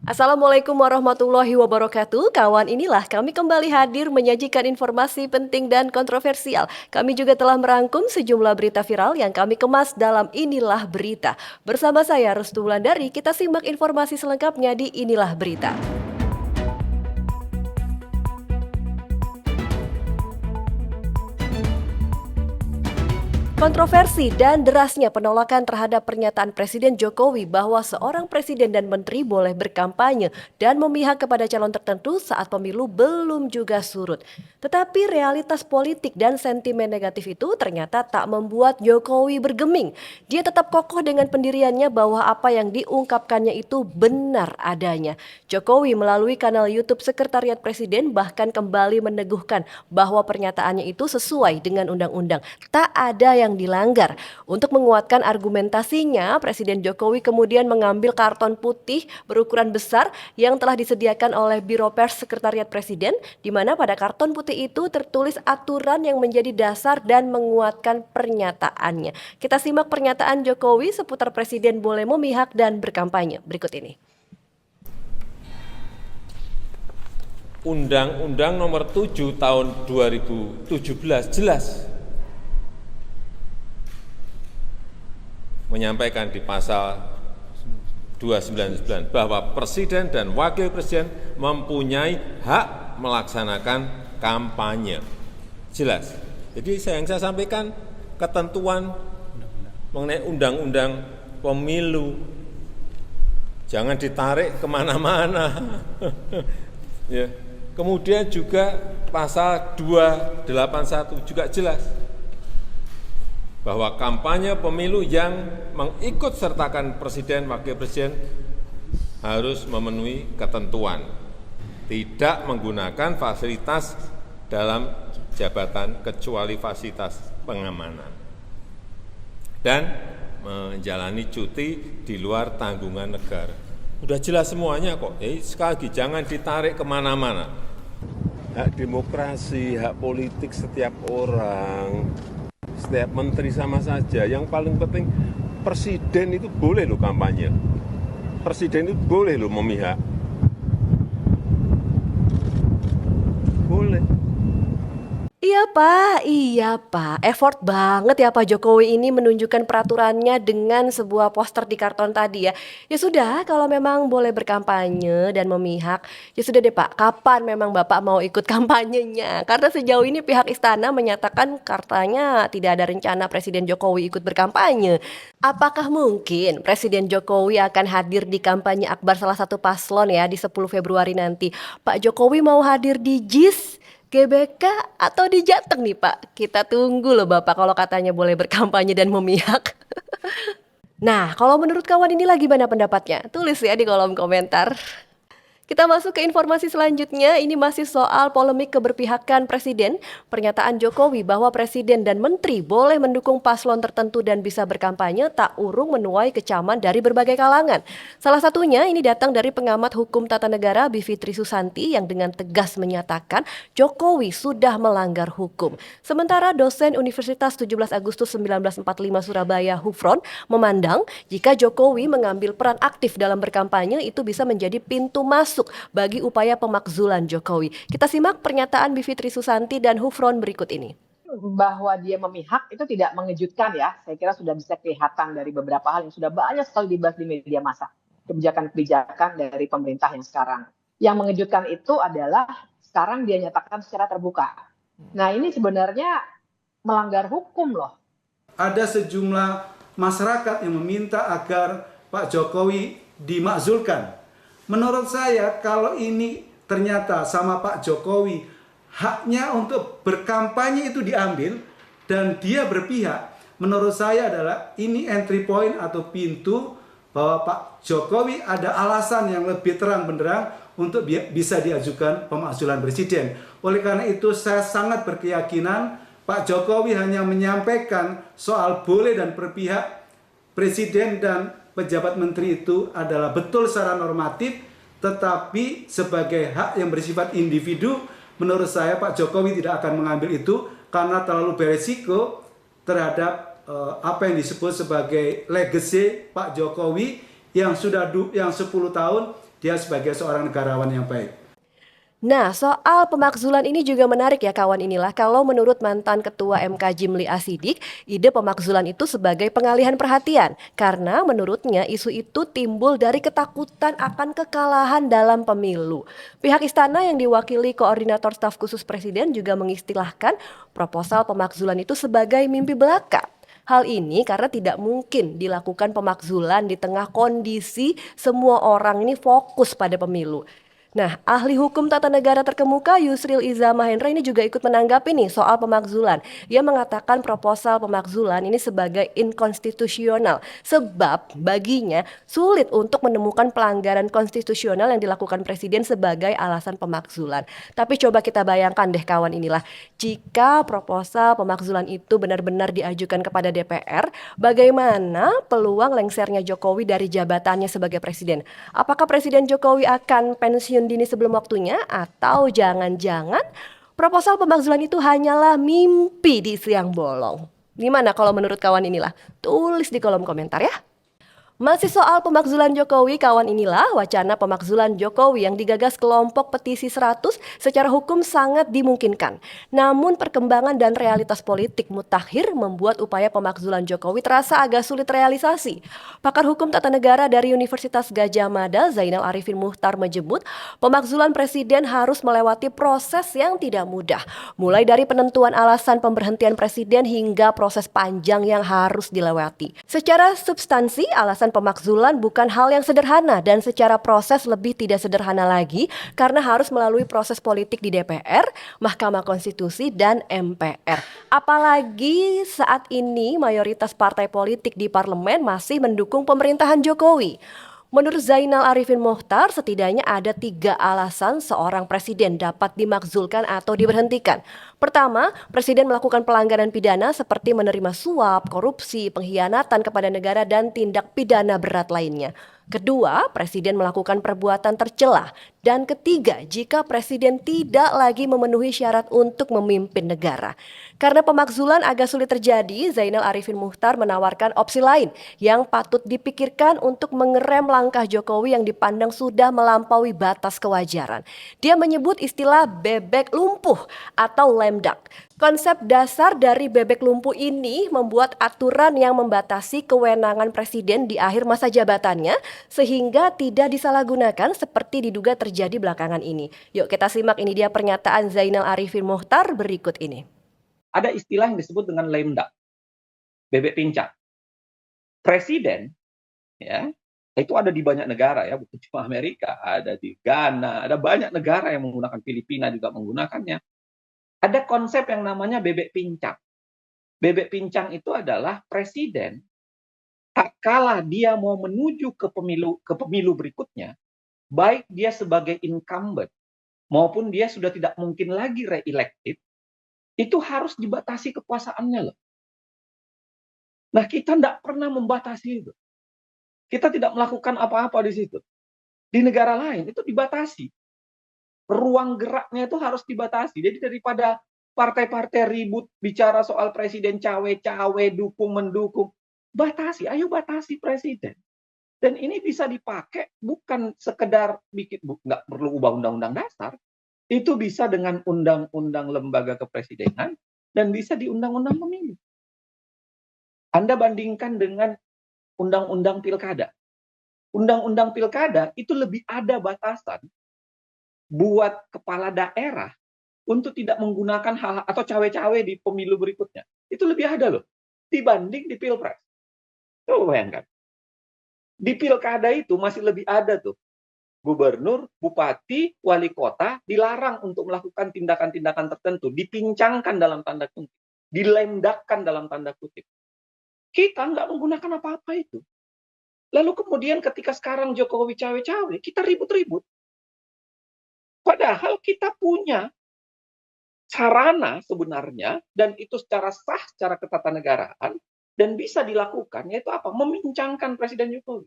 Assalamualaikum warahmatullahi wabarakatuh. Kawan, inilah kami kembali hadir menyajikan informasi penting dan kontroversial. Kami juga telah merangkum sejumlah berita viral yang kami kemas dalam Inilah Berita. Bersama saya Restu Wulandari, kita simak informasi selengkapnya di Inilah Berita. Kontroversi dan derasnya penolakan terhadap pernyataan Presiden Jokowi bahwa seorang presiden dan menteri boleh berkampanye dan memihak kepada calon tertentu saat pemilu belum juga surut. Tetapi realitas politik dan sentimen negatif itu ternyata tak membuat Jokowi bergeming. Dia tetap kokoh dengan pendiriannya bahwa apa yang diungkapkannya itu benar adanya. Jokowi melalui kanal YouTube Sekretariat Presiden bahkan kembali meneguhkan bahwa pernyataannya itu sesuai dengan undang-undang. Tak ada yang dilanggar. Untuk menguatkan argumentasinya, Presiden Jokowi kemudian mengambil karton putih berukuran besar yang telah disediakan oleh Biro Pers Sekretariat Presiden, di mana pada karton putih itu tertulis aturan yang menjadi dasar dan menguatkan pernyataannya. Kita simak pernyataan Jokowi seputar Presiden boleh memihak dan berkampanye berikut ini. Undang-Undang Nomor 7 Tahun 2017 jelas menyampaikan di pasal 299 bahwa Presiden dan Wakil Presiden mempunyai hak melaksanakan kampanye. Jelas. Jadi yang saya sampaikan ketentuan mengenai undang-undang pemilu. Jangan ditarik kemana-mana. Ya. Kemudian juga pasal 281 juga jelas bahwa kampanye pemilu yang mengikut sertakan Presiden, Wakil Presiden harus memenuhi ketentuan, tidak menggunakan fasilitas dalam jabatan kecuali fasilitas pengamanan, dan menjalani cuti di luar tanggungan negara. Udah jelas semuanya kok. Sekali lagi, jangan ditarik kemana-mana. Hak demokrasi, hak politik setiap orang, setiap menteri sama saja. Yang paling penting presiden itu boleh loh kampanye. Presiden itu boleh loh memihak. Boleh. Iya Pak, effort banget ya Pak Jokowi ini menunjukkan peraturannya dengan sebuah poster di karton tadi ya. Ya sudah, kalau memang boleh berkampanye dan memihak, ya sudah deh Pak, kapan memang Bapak mau ikut kampanyenya? Karena sejauh ini pihak istana menyatakan katanya tidak ada rencana Presiden Jokowi ikut berkampanye. Apakah mungkin Presiden Jokowi akan hadir di kampanye akbar salah satu paslon ya di 10 Februari nanti? Pak Jokowi mau hadir di JIS, GBK atau di Jateng nih Pak? Kita tunggu loh Bapak kalau katanya boleh berkampanye dan memihak. Nah, kalau menurut kawan inilah gimana pendapatnya? Tulis ya di kolom komentar. Kita masuk ke informasi selanjutnya, ini masih soal polemik keberpihakan Presiden. Pernyataan Jokowi bahwa Presiden dan Menteri boleh mendukung paslon tertentu dan bisa berkampanye tak urung menuai kecaman dari berbagai kalangan. Salah satunya ini datang dari pengamat hukum tata negara Bivitri Susanti yang dengan tegas menyatakan Jokowi sudah melanggar hukum. Sementara dosen Universitas 17 Agustus 1945 Surabaya Hufron memandang jika Jokowi mengambil peran aktif dalam berkampanye itu bisa menjadi pintu masuk bagi upaya pemakzulan Jokowi. Kita simak pernyataan Bivitri Susanti dan Hufron berikut ini. Bahwa dia memihak itu tidak mengejutkan ya. Saya kira sudah bisa kelihatan dari beberapa hal yang sudah banyak sekali dibahas di media massa. Kebijakan-kebijakan dari pemerintah yang sekarang. Yang mengejutkan itu adalah sekarang dia nyatakan secara terbuka. Nah ini sebenarnya melanggar hukum loh. Ada sejumlah masyarakat yang meminta agar Pak Jokowi dimakzulkan. Menurut saya kalau ini ternyata sama Pak Jokowi haknya untuk berkampanye itu diambil dan dia berpihak, menurut saya adalah ini entry point atau pintu bahwa Pak Jokowi ada alasan yang lebih terang benderang untuk bisa diajukan pemakzulan presiden. Oleh karena itu saya sangat berkeyakinan Pak Jokowi hanya menyampaikan soal boleh dan berpihak presiden dan pejabat menteri itu adalah betul secara normatif, tetapi sebagai hak yang bersifat individu, menurut saya Pak Jokowi tidak akan mengambil itu karena terlalu beresiko terhadap apa yang disebut sebagai legacy Pak Jokowi yang sudah 10 tahun dia sebagai seorang negarawan yang baik. Nah, soal pemakzulan ini juga menarik ya kawan inilah. Kalau menurut mantan Ketua MK Jimli Asidik, ide pemakzulan itu sebagai pengalihan perhatian. Karena menurutnya isu itu timbul dari ketakutan akan kekalahan dalam pemilu. Pihak istana yang diwakili Koordinator Staf Khusus Presiden juga mengistilahkan proposal pemakzulan itu sebagai mimpi belaka. Hal ini karena tidak mungkin dilakukan pemakzulan di tengah kondisi semua orang ini fokus pada pemilu. Nah, ahli hukum tata negara terkemuka Yusril Iza Mahendra ini juga ikut menanggapi nih soal pemakzulan. Ia mengatakan proposal pemakzulan ini sebagai inkonstitusional sebab baginya sulit untuk menemukan pelanggaran konstitusional yang dilakukan presiden sebagai alasan pemakzulan. Tapi coba kita bayangkan deh kawan inilah, jika proposal pemakzulan itu benar-benar diajukan kepada DPR, bagaimana peluang lengsernya Jokowi dari jabatannya sebagai presiden? Apakah Presiden Jokowi akan pensiun dini sebelum waktunya atau jangan-jangan proposal pemakzulan itu hanyalah mimpi di siang bolong? Gimana kalau menurut kawan inilah? Tulis di kolom komentar ya. Masih soal pemakzulan Jokowi, kawan inilah wacana pemakzulan Jokowi yang digagas kelompok petisi 100 secara hukum sangat dimungkinkan. Namun perkembangan dan realitas politik mutakhir membuat upaya pemakzulan Jokowi terasa agak sulit realisasi. Pakar hukum tata negara dari Universitas Gadjah Mada, Zainal Arifin Muchtar menyebut pemakzulan presiden harus melewati proses yang tidak mudah. Mulai dari penentuan alasan pemberhentian presiden hingga proses panjang yang harus dilewati. Secara substansi, alasan pemakzulan bukan hal yang sederhana dan secara proses lebih tidak sederhana lagi karena harus melalui proses politik di DPR, Mahkamah Konstitusi, dan MPR. Apalagi saat ini mayoritas partai politik di parlemen masih mendukung pemerintahan Jokowi. Menurut Zainal Arifin Muchtar, setidaknya ada 3 alasan seorang presiden dapat dimakzulkan atau diberhentikan. Pertama, presiden melakukan pelanggaran pidana seperti menerima suap, korupsi, pengkhianatan kepada negara, dan tindak pidana berat lainnya. Kedua, presiden melakukan perbuatan tercela. Dan ketiga, jika presiden tidak lagi memenuhi syarat untuk memimpin negara. Karena pemakzulan agak sulit terjadi, Zainal Arifin Muchtar menawarkan opsi lain yang patut dipikirkan untuk mengerem langkah Jokowi yang dipandang sudah melampaui batas kewajaran. Dia menyebut istilah bebek lumpuh atau lame duck. Konsep dasar dari bebek lumpuh ini membuat aturan yang membatasi kewenangan presiden di akhir masa jabatannya sehingga tidak disalahgunakan seperti diduga terjadi belakangan ini. Yuk kita simak, ini dia pernyataan Zainal Arifin Muchtar berikut ini. Ada istilah yang disebut dengan lame duck, bebek pincang. Presiden, ya, itu ada di banyak negara ya, bukan cuma Amerika, ada di Ghana, ada banyak negara yang menggunakan, Filipina juga menggunakannya. Ada konsep yang namanya bebek pincang. Bebek pincang itu adalah presiden, tak kalah dia mau menuju ke pemilu berikutnya, baik dia sebagai incumbent maupun dia sudah tidak mungkin lagi re-elected, itu harus dibatasi kekuasaannya loh. Nah, kita tidak pernah membatasi itu. Kita tidak melakukan apa-apa di situ. Di negara lain itu dibatasi. Ruang geraknya itu harus dibatasi. Jadi daripada partai-partai ribut bicara soal presiden cawe-cawe, dukung-mendukung, batasi, ayo batasi presiden. Dan ini bisa dipakai bukan sekedar bikin, nggak perlu ubah undang-undang dasar, itu bisa dengan undang-undang lembaga kepresidenan dan bisa di undang-undang pemilu. Anda bandingkan dengan undang-undang pilkada. Undang-undang pilkada itu lebih ada batasan buat kepala daerah untuk tidak menggunakan hal atau cawe-cawe di pemilu berikutnya. Itu lebih ada loh dibanding di pilpres. Coba bayangkan. Di pilkada itu masih lebih ada tuh. Gubernur, bupati, wali kota dilarang untuk melakukan tindakan-tindakan tertentu, dipincangkan dalam tanda kutip, dilendakkan dalam tanda kutip. Kita nggak menggunakan apa-apa itu. Lalu kemudian ketika sekarang Jokowi cawe-cawe, kita ribut-ribut. Padahal kita punya sarana sebenarnya, dan itu secara sah, secara ketatanegaraan, dan bisa dilakukan, yaitu apa? Memincangkan Presiden Jokowi.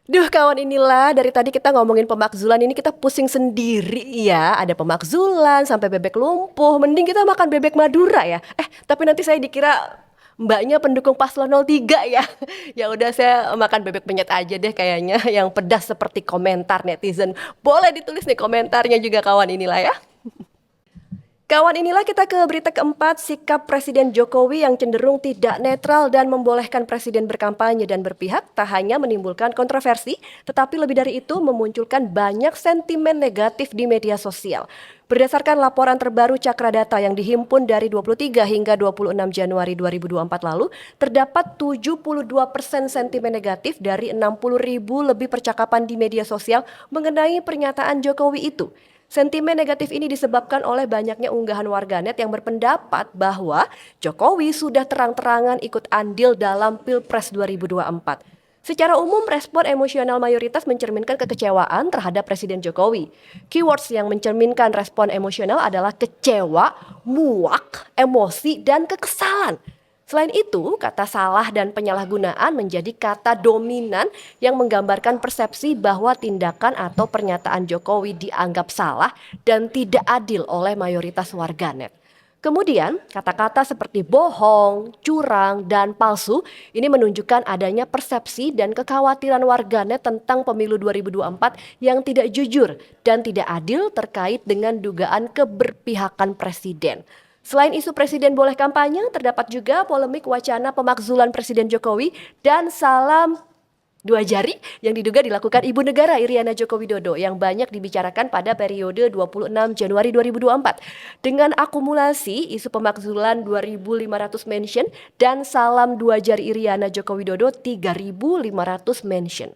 Duh kawan, inilah dari tadi kita ngomongin pemakzulan ini kita pusing sendiri ya. Ada pemakzulan sampai bebek lumpuh, mending kita makan bebek Madura ya. Tapi nanti saya dikira Mbaknya pendukung paslon 03 ya. Ya udah saya makan bebek penyet aja deh kayaknya yang pedas seperti komentar netizen. Boleh ditulis nih komentarnya juga kawan inilah ya. Kawan inilah kita ke berita keempat, sikap Presiden Jokowi yang cenderung tidak netral dan membolehkan Presiden berkampanye dan berpihak tak hanya menimbulkan kontroversi, tetapi lebih dari itu memunculkan banyak sentimen negatif di media sosial. Berdasarkan laporan terbaru Cakra Data yang dihimpun dari 23 hingga 26 Januari 2024 lalu, terdapat 72% sentimen negatif dari 60.000 lebih percakapan di media sosial mengenai pernyataan Jokowi itu. Sentimen negatif ini disebabkan oleh banyaknya unggahan warganet yang berpendapat bahwa Jokowi sudah terang-terangan ikut andil dalam Pilpres 2024. Secara umum, respon emosional mayoritas mencerminkan kekecewaan terhadap Presiden Jokowi. Keywords yang mencerminkan respon emosional adalah kecewa, muak, emosi, dan kekesalan. Selain itu, kata salah dan penyalahgunaan menjadi kata dominan yang menggambarkan persepsi bahwa tindakan atau pernyataan Jokowi dianggap salah dan tidak adil oleh mayoritas warganet. Kemudian, kata-kata seperti bohong, curang, dan palsu ini menunjukkan adanya persepsi dan kekhawatiran warganet tentang pemilu 2024 yang tidak jujur dan tidak adil terkait dengan dugaan keberpihakan presiden. Selain isu presiden boleh kampanye, terdapat juga polemik wacana pemakzulan Presiden Jokowi dan salam dua jari yang diduga dilakukan Ibu Negara Iriana Joko Widodo yang banyak dibicarakan pada periode 26 Januari 2024. Dengan akumulasi isu pemakzulan 2.500 mention dan salam dua jari Iriana Joko Widodo 3.500 mention.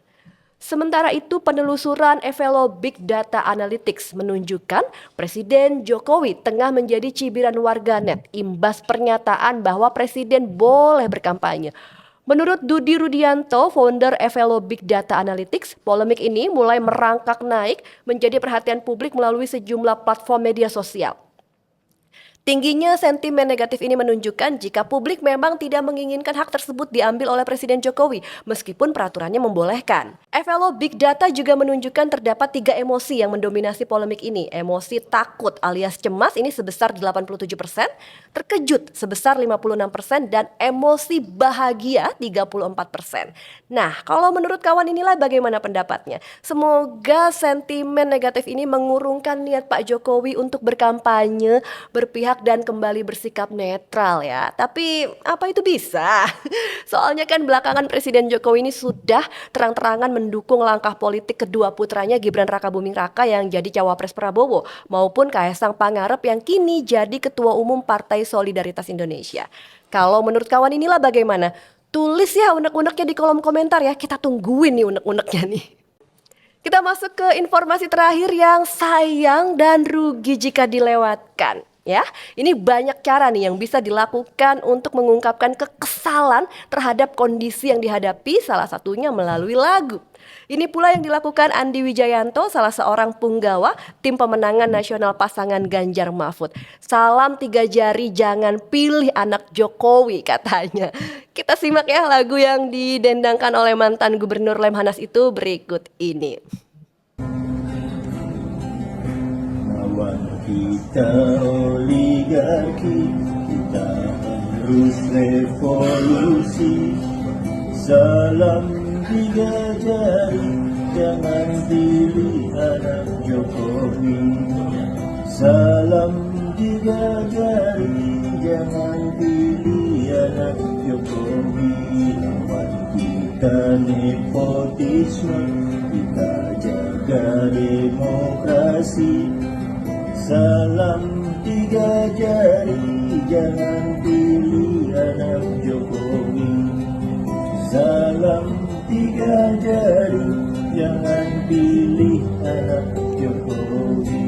Sementara itu penelusuran Evelo Big Data Analytics menunjukkan Presiden Jokowi tengah menjadi cibiran warganet imbas pernyataan bahwa Presiden boleh berkampanye. Menurut Dudi Rudianto, founder Evelo Big Data Analytics, polemik ini mulai merangkak naik menjadi perhatian publik melalui sejumlah platform media sosial. Tingginya sentimen negatif ini menunjukkan jika publik memang tidak menginginkan hak tersebut diambil oleh Presiden Jokowi, meskipun peraturannya membolehkan. Evelo Big Data juga menunjukkan terdapat 3 emosi yang mendominasi polemik ini. Emosi takut alias cemas ini sebesar 87%, terkejut sebesar 56%, dan emosi bahagia 34%. Nah, kalau menurut kawan inilah bagaimana pendapatnya? Semoga sentimen negatif ini mengurungkan niat Pak Jokowi untuk berkampanye, berpihak dan kembali bersikap netral ya. Tapi apa itu bisa? Soalnya kan belakangan Presiden Jokowi ini sudah terang-terangan mendukung langkah politik kedua putranya Gibran Rakabuming Raka yang jadi cawapres Prabowo maupun Kaesang Pangarep yang kini jadi Ketua Umum Partai Solidaritas Indonesia. Kalau menurut kawan inilah bagaimana? Tulis ya unek-uneknya di kolom komentar ya. Kita tungguin nih unek-uneknya nih. Kita masuk ke informasi terakhir yang sayang dan rugi jika dilewatkan. Ya, ini banyak cara nih yang bisa dilakukan untuk mengungkapkan kekesalan terhadap kondisi yang dihadapi, salah satunya melalui lagu. Ini pula yang dilakukan Andi Wijayanto, salah seorang punggawa tim pemenangan nasional pasangan Ganjar Mahfud. Salam 3 jari, jangan pilih anak Jokowi katanya. Kita simak ya lagu yang didendangkan oleh mantan Gubernur Lemhanas itu berikut ini. Kita oligarki, kita harus revolusi. Salam 3 jari, jangan pilih anak Jokowi. Salam 3 jari, jangan pilih anak Jokowi. Lawan kita nepotisme, kita jaga demokrasi. Salam 3 jari, jangan pilih anak Jokowi. Salam 3 jari, jangan pilih anak Jokowi.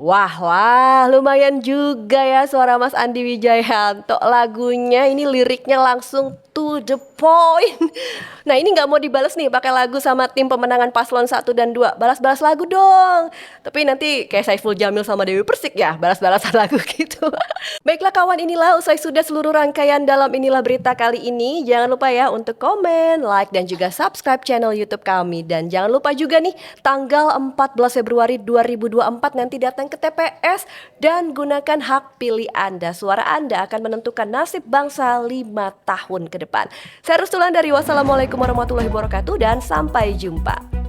Wah, lumayan juga ya suara Mas Andi Wijayanto. Lagunya ini liriknya langsung to the point. Nah ini gak mau dibales nih pakai lagu sama tim pemenangan paslon 1 dan 2. Balas-balas lagu dong. Tapi nanti kayak Saiful Jamil sama Dewi Persik ya, balas-balasan lagu gitu. Baiklah kawan, inilah usai sudah seluruh rangkaian dalam Inilah Berita kali ini. Jangan lupa ya untuk komen, like, dan juga subscribe channel YouTube kami. Dan jangan lupa juga nih tanggal 14 Februari 2024 nanti datang ke ke TPS dan gunakan hak pilih Anda. Suara Anda akan menentukan nasib bangsa 5 tahun ke depan. Saya Rustulan dari wassalamualaikum warahmatullahi wabarakatuh dan sampai jumpa.